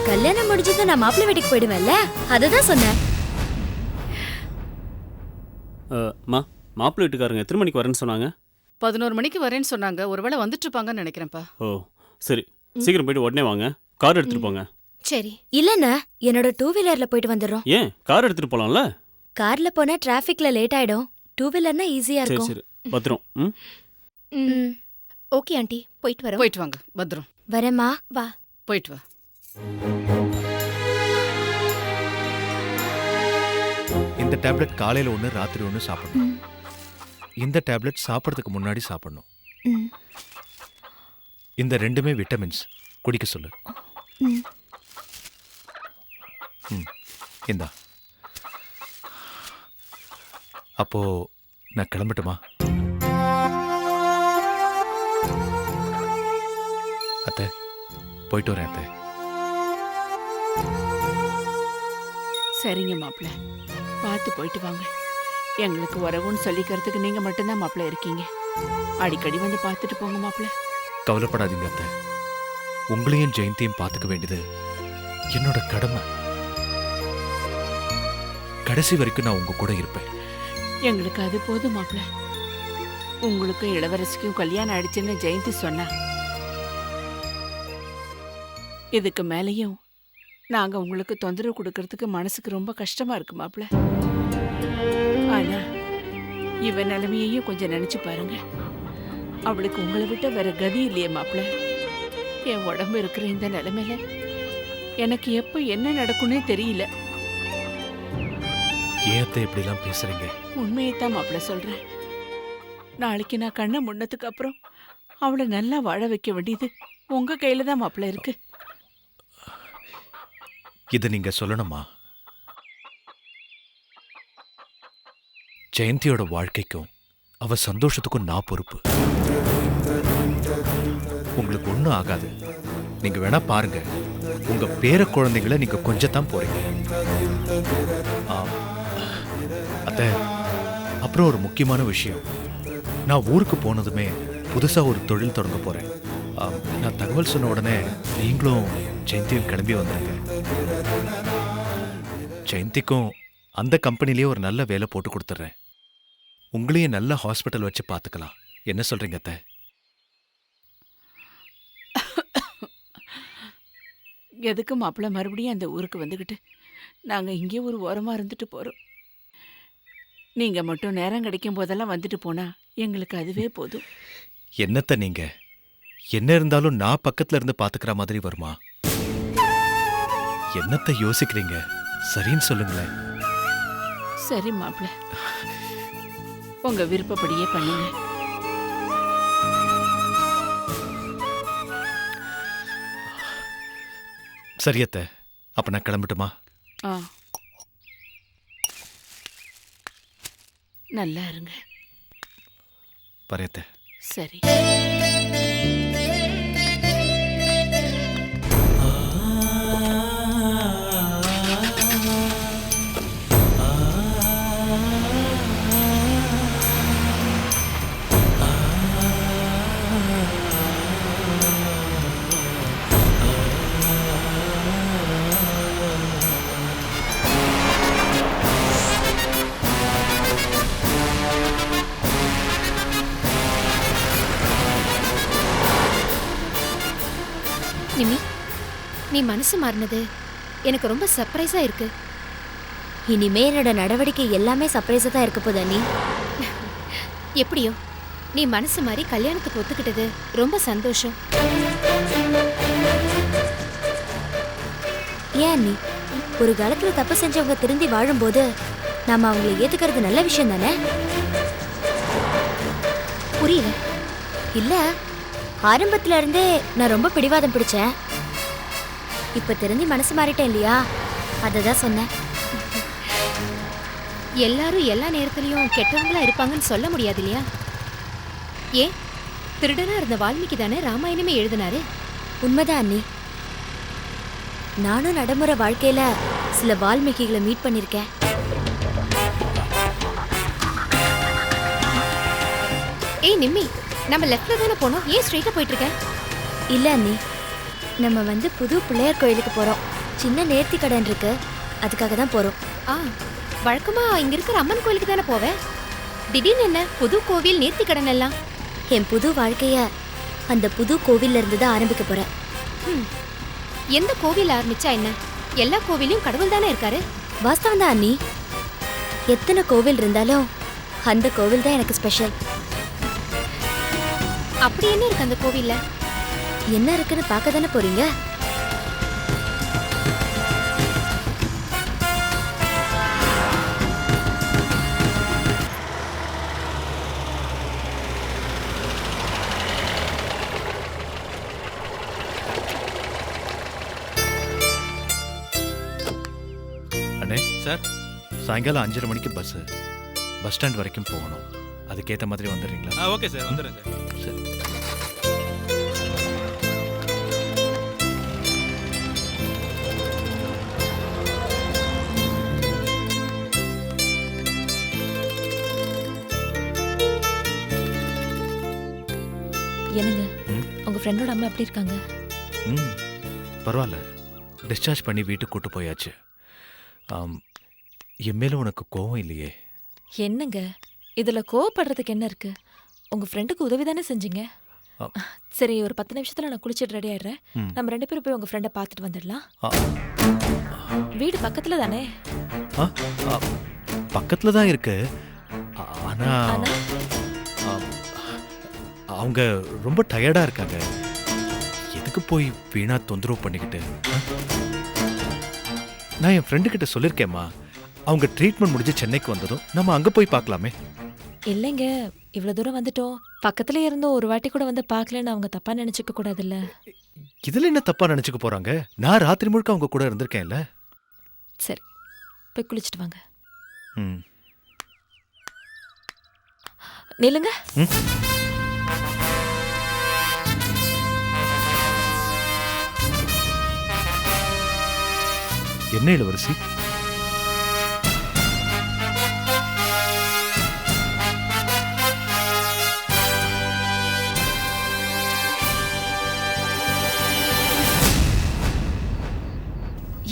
கல்யாணம் முடிஞ்சது நான் மாப்பிள்ளை வீட்டுக்கு போயிடுவேன்ல, அததான் சொன்னேன். மாப்பிள்ளை வீட்டுக்காரங்க எத்தனை மணிக்கு வரேன்னு சொன்னாங்க? 11 மணிக்கு வரேன்னு சொன்னாங்க. ஒருவேளை வந்துட்டு இருப்பாங்கன்னு நினைக்கிறேன்ப்பா. ஓ சரி, சீக்கிரம் போயிட்டு உடனே வாங்க. கார் எடுத்துட்டு போங்க. சரி. இல்லண்ணா, என்னோட 2 வீலர்ல போயிட்டு வந்துடுறோம். ஏன் கார் எடுத்துட்டு போலாம்ல? கார்ல போனா டிராஃபிக்ல லேட் ஆயிடும். 2 வீலர்னா ஈஸியா சரி இருக்கும். சரி, பத்திரம். ஓகே ஆண்டி, போயிட்டு வரோம். போயிட்டு வாங்க, பத்திரம். வரேம்மா. வா. போயிட்டு வா. இந்த டேப்லெட் காலையில் ஒன்று ராத்திரி ஒன்று சாப்பிடணும். இந்த டேப்லெட் சாப்பிட்றதுக்கு முன்னாடி சாப்பிடணும். இந்த 2மே விட்டமின்ஸ், குடிக்க சொல்லு. இந்தா. அப்போ நான் கிளம்பட்டுமா? அத்தை, போயிட்டு வரேன் அத்தை. சரிங்க மாப்பிள்ள, பார்த்து போயிட்டு வாங்க. எங்களுக்கு உறவுன்னு சொல்லிக்கிறதுக்கு நீங்க மட்டும்தான் மாப்பிள்ள இருக்கீங்க. அடிக்கடி வந்து பார்த்துட்டு போங்க மாப்பிள்ள. கவலைப்படாதீங்க அத்தை. உங்களையும் ஜெயந்தியும் பார்த்துக்க வேண்டியது என்னோட கடமை. கடைசி வரைக்கும் நான் உங்க கூட இருப்பேன். எங்களுக்கு அது போதும் மாப்பிள்ள. உங்களுக்கும் இளவரசிக்கும் கல்யாணம் ஆயிடுச்சுன்னு ஜெயந்தி சொன்னா, இதுக்கு மேலேயும் நாங்க உங்களுக்கு தொந்தரவு கொடுக்கறதுக்கு மனசுக்கு ரொம்ப கஷ்டமா இருக்கு மாப்பிள்ள. ஆனா இவ நிலைமையையும் கொஞ்சம் நினைச்சு பாருங்க. அவளுக்கு உங்களை விட்ட வேற கதி இல்லையே மாப்பிள்ள. என் உடம்பு இருக்கிற இந்த நிலைமையில எனக்கு எப்ப என்ன நடக்கும்னே தெரியல. ஏன் அத்தை இப்படிலாம் பேசுறீங்க? உண்மையைத்தான் மாப்பிள்ள சொல்றேன். நாளைக்கு நான் கண்ணை முன்னதுக்கு அப்புறம் அவளை நல்லா வாழ வைக்க வேண்டியது உங்க கையில தான் மாப்பிள்ள இருக்கு. இதை நீங்க சொல்லணுமா? ஜெயந்தியோட வாழ்க்கைக்கும் அவ சந்தோஷத்துக்கும் நான் பொறுப்பு. உங்களுக்கு ஒன்றும் ஆகாது. நீங்க வேணா பாருங்க, உங்க பேர குழந்தைங்களை நீங்க கொஞ்சத்தான் போறீங்க. அத்தை, அப்புறம் ஒரு முக்கியமான விஷயம். நான் ஊருக்கு போனதுமே புதுசா ஒரு தொழில் தொடங்க போறேன். நான் தகவல் சொன்ன உடனே நீங்களும் ஜெயந்தியும் கிளம்பி வந்துருங்க. ஜெயந்திக்கும் அந்த கம்பெனிலேயே ஒரு நல்ல வேலை போட்டு கொடுத்துட்றேன். உங்களையும் நல்ல ஹாஸ்பிட்டல் வச்சு பார்த்துக்கலாம். என்ன சொல்றீங்க அத்தை? எதுக்கு மாப்பிள்ள மறுபடியும் அந்த ஊருக்கு வந்துக்கிட்டு? நாங்க இங்கே ஒரு ஓரமா இருந்துட்டு போறோம். நீங்க மட்டும் நேரம் கிடைக்கும் போதெல்லாம் வந்துட்டு போனா எங்களுக்கு அதுவே போதும். என்னத்த நீங்க? என்ன இருந்தாலும் நான் பக்கத்துல இருந்து பாத்துக்கிற மாதிரி வருமா? என்னத்த யோசிக்கிறீங்க? சரின்னு சொல்லுங்களேன். சரி மாப்பிள்ள, உங்க விருப்பப்படியே பண்ணுங்க. சரியத்த, அப்ப நான் கிளம்பட்டுமா? ஆ, நல்லா இருங்க. பரையத்த. சரி. நிமி, நீ மனசு மாறினது எனக்கு ரொம்ப சர்ப்ரைஸா இருக்கு. இனிமே என்னோட நடவடிக்கை எல்லாமே சர்ப்ரைஸா தான் இருக்க போதா நீ? எப்படியோ நீ மனசு மாறி கல்யாணத்துக்கு ஒத்துக்கிட்டது ரொம்ப சந்தோஷம். ஏன் நீ ஒரு காலத்துல தப்பு செஞ்சவங்க திருந்தி வாழும்போது நாம அவங்களை ஏத்துக்கிறது நல்ல விஷயம் தானே? புரியல. இல்ல, ஆரம்பத்துல இருந்தே நான் ரொம்ப பிடிவாதம் பிடிச்சேன். இப்ப திருந்தி மனசு மாறிட்டேன் இல்லையா, அததான் சொன்னேன். எல்லாரும் எல்லா நேரத்திலயும் கெட்டவங்களா இருப்பாங்கன்னு சொல்ல முடியாது இல்லையா? ஏன், திருடனா இருந்த வால்மீகி தானே ராமாயணமே எழுதினாரு. உண்மைதான் அண்ணி. நானும் நடைமுறை வாழ்க்கையில சில வால்மீகிகளை மீட் பண்ணிருக்கேன். ஏய் நிம்மி, நம்ம லெஃப்ட்ல தானே போனோம், ஏன் ஸ்ட்ரைட்டா போயிட்டு இருக்க? இல்ல அண்ணி, நம்ம புது பிள்ளையார் கோயிலுக்கு போறோம். சின்ன நேர்த்தி கடன் இருக்கு, அதுக்காக தான் போறோம். வழக்கமா இங்க இருக்கிற அம்மன் கோயிலுக்கு தானே போவேன். திடீர்னு என்ன புது கோவில் நேர்த்தி கடன் எல்லாம்? என் புது வாழ்க்கைய அந்த புது கோவில்ல இருந்து தான் ஆரம்பிக்க போறேன். எந்த கோவில் ஆரம்பிச்சா என்ன? எல்லா கோவிலையும் கடவுள் தானே இருக்காரு. வாஸ்தவம் தான் அண்ணி. எத்தனை கோவில் இருந்தாலும் அந்த கோவில் தான் எனக்கு ஸ்பெஷல். அப்படி என்ன இருக்கு அந்த கோவில்ல? என்ன இருக்குன்னு பார்க்க தானே போறீங்க. அண்ணே சார், சாயங்காலம் 5:30 மணிக்கு பஸ் ஸ்டாண்ட் வரைக்கும் போகணும். அதுக்கேற்ற மாதிரி வந்துடுறீங்களா? ஓகே சார், வந்துடுறேன் சார். சரி. என்னங்க ம்? உங்க ஃப்ரெண்டோட அம்மா எப்படி இருக்காங்க? ம் பரவாயில்ல, டிஸ்சார்ஜ் பண்ணி வீட்டுக்கு கூட்டு போயாச்சு. என் மேல உனக்கு கோவம் இல்லையே? என்னங்க இதுல கோவப்படுறதுக்கு என்ன இருக்கு? உங்க ஃப்ரெண்டுக்கு உதவி தானே செஞ்சீங்க. அ. சரி, ஒரு 10 நிமிஷத்துல நான் குளிச்சிட்டு ரெடி ஆயிடுறேன். ம். நம்ம 2 பேரும் போய் உங்க ஃப்ரெண்டை பார்த்துட்டு வந்துடலாம். ஆ, வீடு பக்கத்துல தானே. ஆ, ஆ, பக்கத்துல தான் இருக்கு. ஆனா ஆனா ஆ, அவங்க ரொம்ப டயர்டா இருக்காங்க. எதுக்கு போய் வீணா தொந்தரவு பண்ணிக்கிட்டு? ஆ? நான் என் ஃப்ரெண்டு கிட்ட சொல்லிருக்கேம்மா, அவங்க ட்ரீட்மெண்ட் முடிஞ்சு சென்னைக்கு வந்ததும் நம்ம அங்க போய் பார்க்கலாமே. இல்லைங்க, இவ்வளவு தூரம் வந்துட்டோம், பக்கத்துல இருந்தும் ஒரு வாட்டி கூட வந்து பார்க்கலன்னு அவங்க தப்பா நினைச்சுக்க கூடாதுல்ல. இதுல என்ன தப்பா நினைச்சுக்க போறாங்க? நான் ராத்திரி முழுக்க அவங்க கூட இருந்திருக்கேன்ல. சரி, போய் குளிச்சுட்டு வாங்க. ம். நில்லுங்க. ம்? என்ன இளவரசி?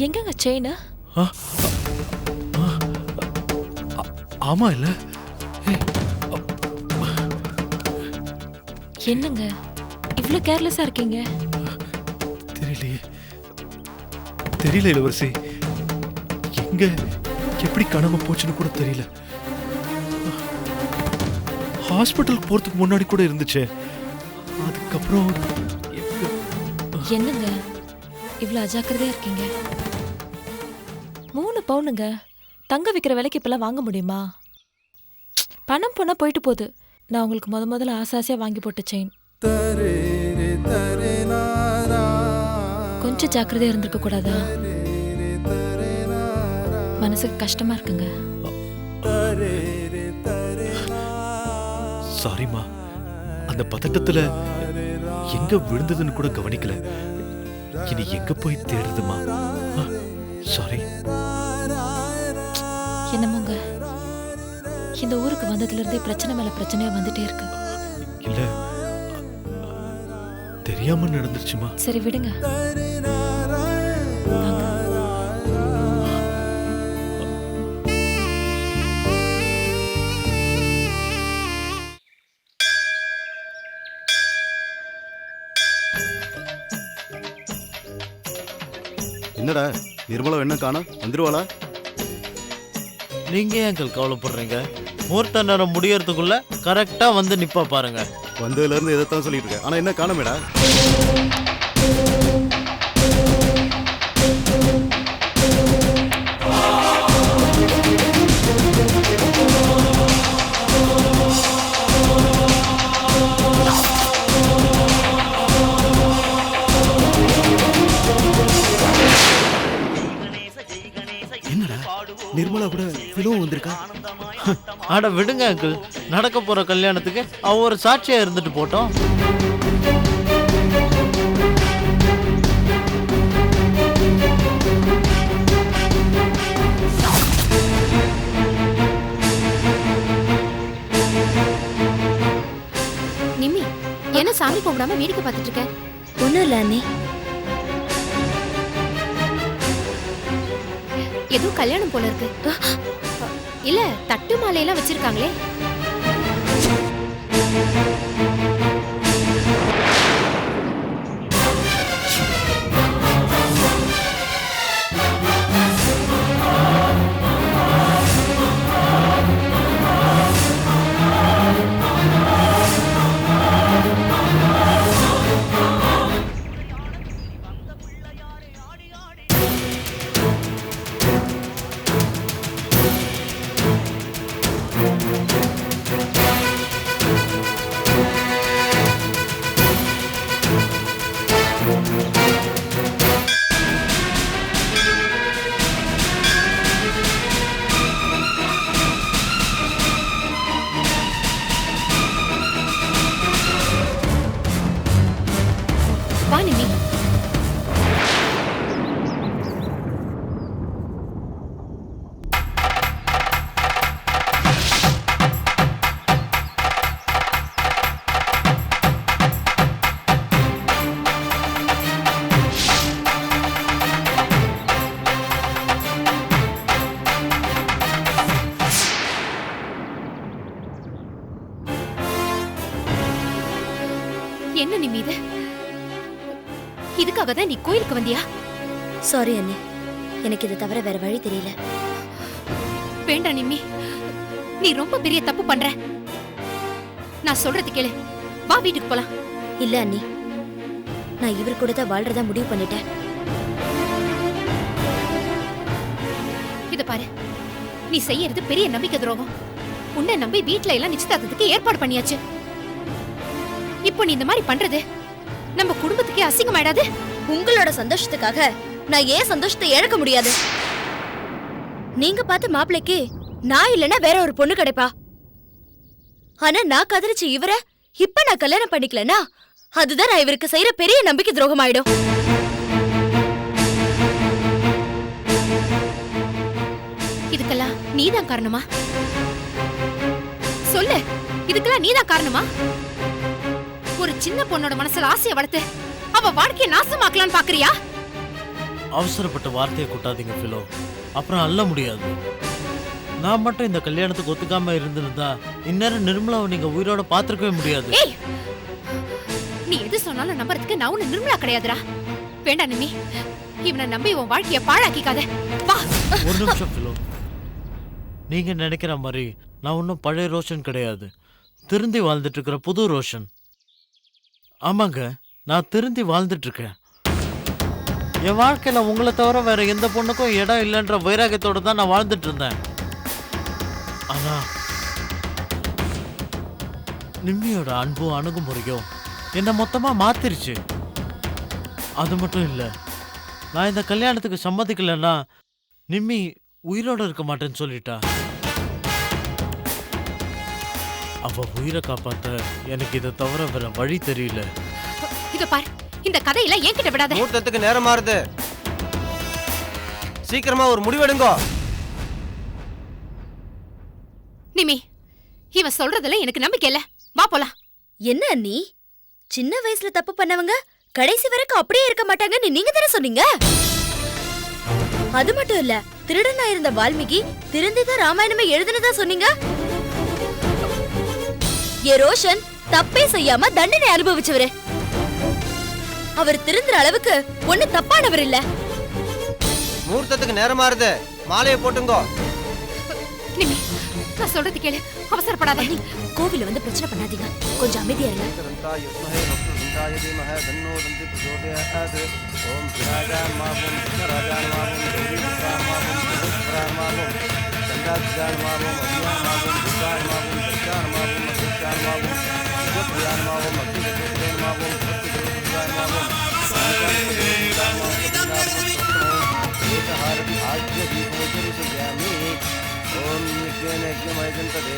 எங்கங்க செயின்? ஆ, ஆ, ஆமா இல்ல? என்னங்க இவ்ளோ கேர்லெஸ்ஸா இருக்கீங்க? தெரியலையே, தெரியல இளவரசி. எங்க எப்படி காணாம போச்சுன்னு கூட தெரியல. ஹாஸ்பிட்டலுக்கு போறதுக்கு முன்னாடி கூட இருந்துச்சு. அதுக்கப்புறம் என்னங்க இவ்ளோ அஜாக்கிரதையா இருக்கீங்க? 3 பவுனுங்க. தங்க விக்கிற விலைக்கு இப்பெல்லாம் வாங்க முடியுமா? பணம் போனா போயிட்டு போகுது. நான் உங்களுக்கு முதல்ல ஆசாசியா வாங்கி போட்ட செயின். கொஞ்சம் ஜாக்கிரதையா இருந்திருக்க கூடாதா? மனசுக்கு கஷ்டமா இருக்குங்க. சாரிமா, அந்த பதட்டத்துல எங்க விழுந்ததுன்னு கூட கவனிக்கல. இனி எங்க போய் தேடுதுமா? சாரி. என்னமோங்க, இந்த ஊருக்கு வந்ததுல இருந்தே பிரச்சனை மேல பிரச்சனையா வந்துட்டே இருக்கு. இல்ல, தெரியாம நடந்துருச்சுமா. சரி விடுங்க. வாங்க. என்னடா நிர்மலா என்ன காணோம்? வந்துருவாளா? நீங்க ஏன் அங்கிள் கவலைப்படுறீங்க? முகூர்த்த நேரம் முடியறதுக்குள்ள கரெக்டா வந்து நிப்பா பாருங்க. வந்ததுல இருந்து எதைத்தான் சொல்லிட்டு இருக்கேன், ஆனா என்ன காணோமேடா? என்னடா நிர்மலா கூட விலவும் வந்திருக்கா? அட விடுங்க அங்கிள், நடக்க போற கல்யாணத்துக்கு அவ ஒரு சாட்சியா இருந்துட்டு போட்டோம். நிம்மி, என்ன சாமி கும்பிடாம வேடிக்கை பார்த்துட்டு இருக்க? ஒண்ணும் இல்ல அண்ணி. ஏதோ கல்யாணம் போல இருக்கு. இல்ல, தட்டு மாலையெல்லாம் வச்சிருக்காங்களே. என்ன நிம்மி இது? இதுக்காக தான் நீ கோயிலுக்கு வந்தியா? சாரி அண்ணி, எனக்கு இதை தவிர வேற வழி தெரியல. வேண்டாம் நிம்மி, நீ ரொம்ப பெரிய தப்பு பண்ற. நான் சொல்றது கேளு, வா வீட்டுக்கு போலாம். இல்ல அண்ணி, நான் இவர் கூட தான் வாழ்றதா முடிவு பண்ணிட்டேன். இத பாரு, நீ செய்யறது பெரிய நம்பிக்கை துரோகம். உன்னை நம்பி வீட்ல எல்லாம் நிச்சயதார்த்தத்துக்கு ஏற்பாடு பண்ணியாச்சு. இப்போ நீ இந்த மாதிரி பண்றது நம்ம குடும்பத்துக்கே அசிங்கமாயிடாது? உங்களோட சந்தோஷத்துக்காக நான் ஏன் சந்தோஷத்தை இழக்க முடியாது? நீங்க பார்த்த மாப்பிளைக்கு நான் இல்லைன்னா வேற ஒரு பொண்ணு கிடைப்பா. ஆனா நான் காதலிச்ச இவரை இப்ப நான் கல்யாணம் பண்ணிக்கலனா அதுதான் நான் இவருக்கு செய்யற பெரிய நம்பிக்கை துரோகம் ஆயிடும். இதுக்கெல்லாம் நீதான் காரணமா? சொல்லு, இதுக்கெல்லாம் நீதான் காரணமா? ஒரு சின்ன பொண்ணோட மனசுல ஆசைய வளர்த்து அவ வாழ்க்கைய நாசமாக்கலான்னு பாக்குறியா? அவசரப்பட்ட வார்த்தையை கூட்டாதீங்க ஃபிலோ, அப்புறம் அள்ள முடியாது. நான் மட்டும் இந்த கல்யாணத்துக்கு ஒத்துக்காம இருந்திருந்தா இந்நேரம் நிர்மலாவை நீங்க உயிரோட பாத்துருக்கவே முடியாது. ஏய், நீ எது சொன்னாலும் நம்புறதுக்கு நான் ஒண்ணு நிர்மலா கிடையாதுடா. வேண்டாம் நிம்மி, இவனை நம்பி உன் வாழ்க்கைய பாழாக்கிக்காத. வா. ஒரு நிமிஷம் ஃபிலோ, நீங்க நினைக்கிற மாதிரி நான் ஒன்றும் பழைய ரோஷன் கிடையாது. திருந்தி வாழ்ந்துட்டு இருக்கிற புது ரோஷன். ஆமாங்க, நான் திருந்தி வாழ்ந்துட்டு இருக்கேன். என் வாழ்க்கையில உங்களை தவிர வேற எந்த பொண்ணுக்கும் இடம் இல்லைன்ற வைராகியத்தோட தான் நான் வாழ்ந்துட்டு இருந்தேன். ஆனா நிம்மியோட அன்பும் அணுகுமுறையும் என்னை மொத்தமா மாத்திருச்சு. அது மட்டும் இல்ல, நான் இந்த கல்யாணத்துக்கு சம்மதிக்கலன்னா நிம்மி உயிரோட இருக்க மாட்டேன்னு சொல்லிட்டா. அவ உயிரை காப்பாத்த எனக்கு இதை தவிர வேற வழி தெரியல. இத பாரு, இந்த கதையெல்லாம் என்கிட்ட விடாத. மூர்த்தத்துக்கு நேரம் மாறுது, சீக்கிரமா ஒரு முடிவெடுங்க. நிமி, இவன் சொல்றதுல எனக்கு நம்பிக்கை இல்ல. வா போலாம். என்ன நீ சின்ன வயசுல தப்பு பண்ணவங்க கடைசி வரைக்கும் அப்படியே இருக்க மாட்டாங்கன்னு நீங்க தானே சொன்னீங்க? அது மட்டும் இல்ல, திருடனா இருந்த வால்மீகி திருந்திதான் ராமாயணமே எழுதுனதா சொன்னீங்க. ஏ ரோஷன் தப்பே செய்யாம தண்டனை அனுபவிச்சவரு. அவர் திருந்துற அளவுக்கு ஒண்ணு தப்பானவர் இல்ல. மூர்த்தத்துக்கு நேரம் மாறுது, மாலையை போட்டுங்கோ. நிமி, நான் சொல்றது கேளு, அவசரப்படாத. கோவில வந்து பிரச்சனை பண்ணாதீங்க, கொஞ்சம் அமைதியா இருங்க.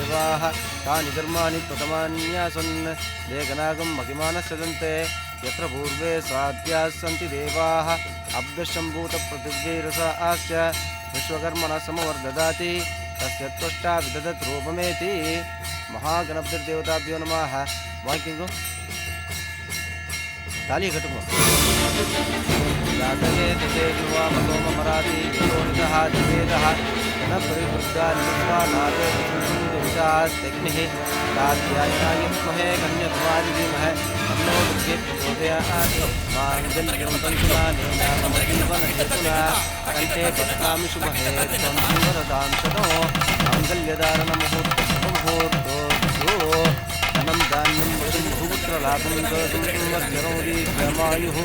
देवाः तानि कर्माणि प्रथमान्यासन् लेखनागं महिमानश्चदन्ते यत्र पूर्वे स्वाद्याः सन्ति देवाः अब्धशम्भूतपृथिव्यैरसा आस्य विश्वकर्मणः समवर्ददाति तस्य त्वष्टा विदधत् रूपमेति महागणपतिर्देवताभ्यो नमः. वाक्यङ्गो ताली कटुको जातके तते युवामसोममराति विशोणितः दिवेदः जनपरिवृद्धान्विष्टानादेशग्निः ताध्यायिमहे कन्याकुमारी धीमहि तन्नो दुर्गे प्रचोदयात्. माङ्गल्यं तन्तुना कण्ठे पठकामि शुभहे त्वं वरदां शतो माङ्गल्यधारणमुहूर्तो धनं धान्यं वशं बहुपुत्रलाभं दीर्घमायुः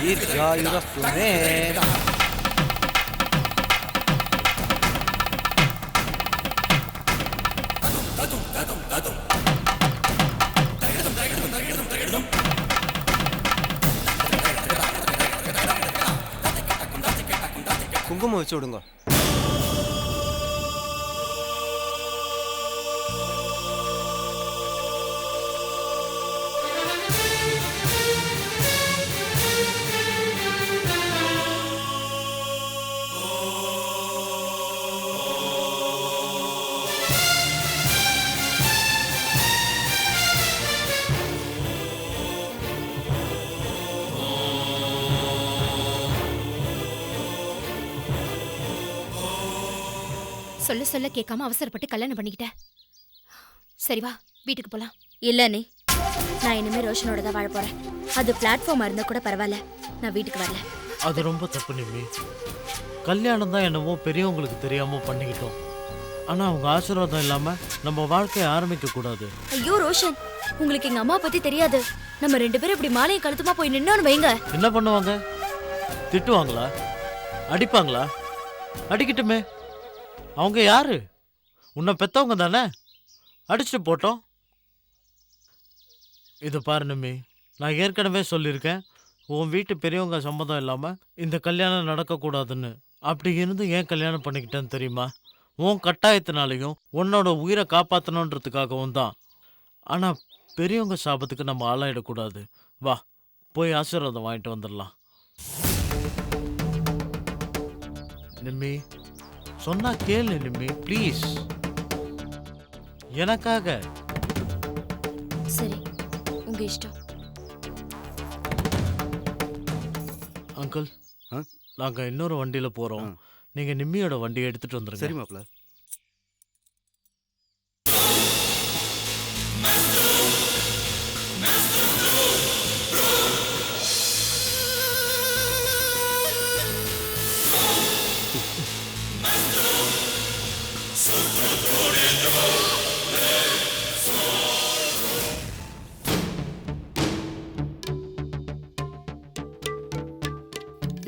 दीर्घायुरस्तु मे. குங்குமம் வச்சு விடுங்க. சொல்ல சொல்ல கேட்காம அவசரப்பட்டு கல்யாணம் பண்ணிக்கிட்ட. சரி வா, வீட்டுக்கு போலாம். இல்ல நீ நான் இனிமே ரோஷனோட தான் வாழ போறேன். அது பிளாட்ஃபார்மா இருந்தா கூட பரவாயில்ல, நான் வீட்டுக்கு வரல. அது ரொம்ப தப்பு நிம்மி. கல்யாணம் தான் என்னவோ பெரியவங்களுக்கு தெரியாம பண்ணிக்கிட்டோம். ஆனா அவங்க ஆசீர்வாதம் இல்லாம நம்ம வாழ்க்கையை ஆரம்பிக்க கூடாது. ஐயோ ரோஷன், உங்களுக்கு எங்க அம்மா பத்தி தெரியாது. நம்ம 2 பேரும் இப்படி மாலையை கழுத்துமா போய் நின்னோன்னு வைங்க. என்ன பண்ணுவாங்க? திட்டுவாங்களா? அடிப்பாங்களா? அடிக்கட்டுமே, அவங்க யாரு? உன்னை பெத்தவங்க தானே, அடிச்சுட்டு போட்டோம். இது பாரு நிம்மி, நான் ஏற்கனவே சொல்லியிருக்கேன், உன் வீட்டு பெரியவங்க சம்மதம் இல்லாமல் இந்த கல்யாணம் நடக்கக்கூடாதுன்னு. அப்படி இருந்து ஏன் கல்யாணம் பண்ணிக்கிட்டேன்னு தெரியுமா? உன் கட்டாயத்தினாலையும் உன்னோட உயிரை காப்பாற்றணுன்றதுக்காகவும் தான். ஆனால் பெரியவங்க சாபத்துக்கு நம்ம ஆளாயிடக்கூடாது. வா, போய் ஆசீர்வாதம் வாங்கிட்டு வந்துடலாம். நிம்மி, சொன்னா கேளு நிம்மி, ப்ளீஸ், எனக்காக. சரி, உங்க இஷ்டம். அங்கிள், நாங்கள் இன்னொரு வண்டியில் போகிறோம். நீங்கள் நிம்மியோட வண்டியை எடுத்துகிட்டு வந்துருங்க. சரி மாப்பிள்ள.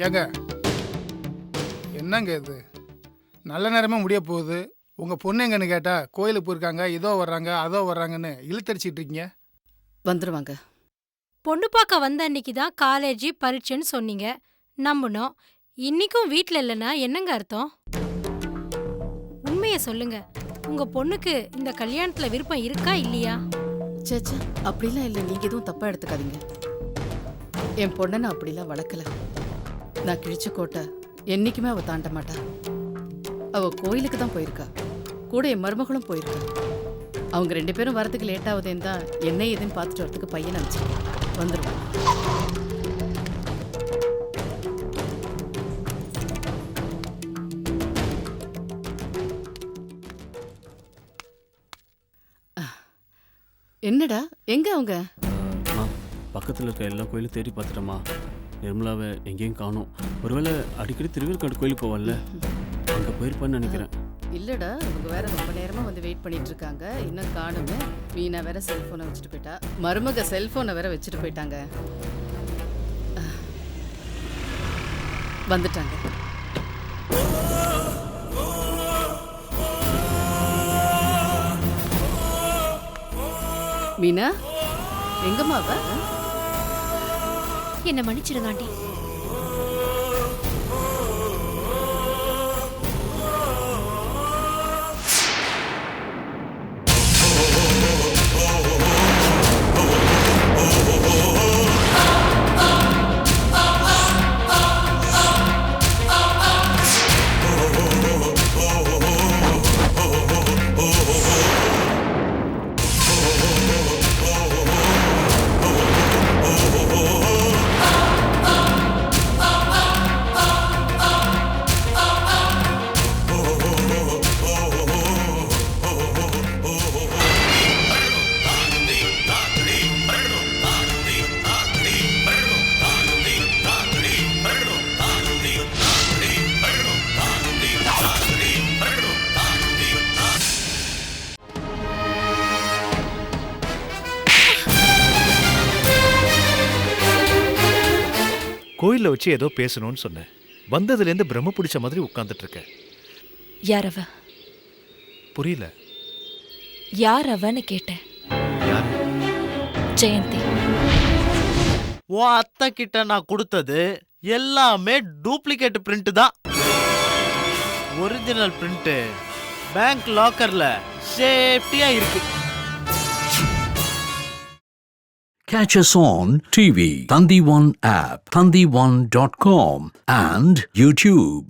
ஏங்க, என்னங்க இது? நல்ல நேரமே முடிய போகுது. உங்கள் பொண்ணு எங்கன்னு கேட்டால் கோயிலுக்கு போயிருக்காங்க, இதோ வர்றாங்க அதோ வர்றாங்கன்னு இழுத்தடிச்சிட்டு இருக்கீங்க. வந்துருவாங்க. பொண்ணு பார்க்க வந்த அன்னைக்கு தான் காலேஜ் பரீட்சைன்னு சொன்னீங்க, நம்பணும். இன்னைக்கும் வீட்ல இல்லைன்னா என்னங்க அர்த்தம்? உண்மையை சொல்லுங்க, உங்க பொண்ணுக்கு இந்த கல்யாணத்துல விருப்பம் இருக்கா இல்லையா? சேச்சா, அப்படிலாம் இல்லை. நீங்க எதுவும் தப்பா எடுத்துக்காதீங்க. என் பொண்ணை நான் அப்படிலாம் வளர்க்கல. நான் கிழிச்ச கோட்டை என்னைக்குமே அவ தாண்ட மாட்டா. அவ கோயிலுக்கு தான் போயிருக்கா, கூட என் மருமகளும் போயிருக்கா. அவங்க 2 பேரும் வரதுக்கு லேட் ஆகுதுன்னு தான் என்ன ஏதுன்னு பார்த்துட்டு வரதுக்கு பையன் அனுப்பிச்சிருக்கேன். வந்துருவான். என்னடா, எங்க அவங்க? பக்கத்தில் இருக்க எல்லா கோயிலும் தேடி பார்த்துட்டோமா, நிர்மலாவை எங்கேயும் காணோம். ஒருவேளை அடிக்கடி திருவேற்காடு கோயிலுக்கு போவாள்ல, அங்கே போயிருப்பான்னு நினைக்கிறேன். இல்லடா, அவங்க வேற ரொம்ப நேரமா வந்து வெயிட் பண்ணிட்டு இருக்காங்க, இன்னும் காணுமே. மீனா வேற செல்போனை வச்சுட்டு போயிட்டா, மருமக செல்போனை வேற வச்சுட்டு போயிட்டாங்க. வந்துட்டாங்க. மீனா, எங்கம்மா அவ? என்ன மன்னிச்சிடுங்க ஆண்டி. கோயிலில் வச்சு ஏதோ பேசணும்னு சொன்னேன். வந்ததுலேருந்து பிரம்ம பிடிச்ச மாதிரி உட்காந்துட்டு இருக்கேன். யார் அவ? புரியல. யார் அவன்னு கேட்டேன். யார்? ஜெயந்தி. உன் அத்தை கிட்ட நான் கொடுத்தது எல்லாமே டூப்ளிகேட் பிரிண்ட் தான். ஒரிஜினல் பிரிண்ட் பேங்க் லாக்கர்ல சேஃப்டியா இருக்கு. Catch us on TV, Thandivan app, thandivan.com and YouTube.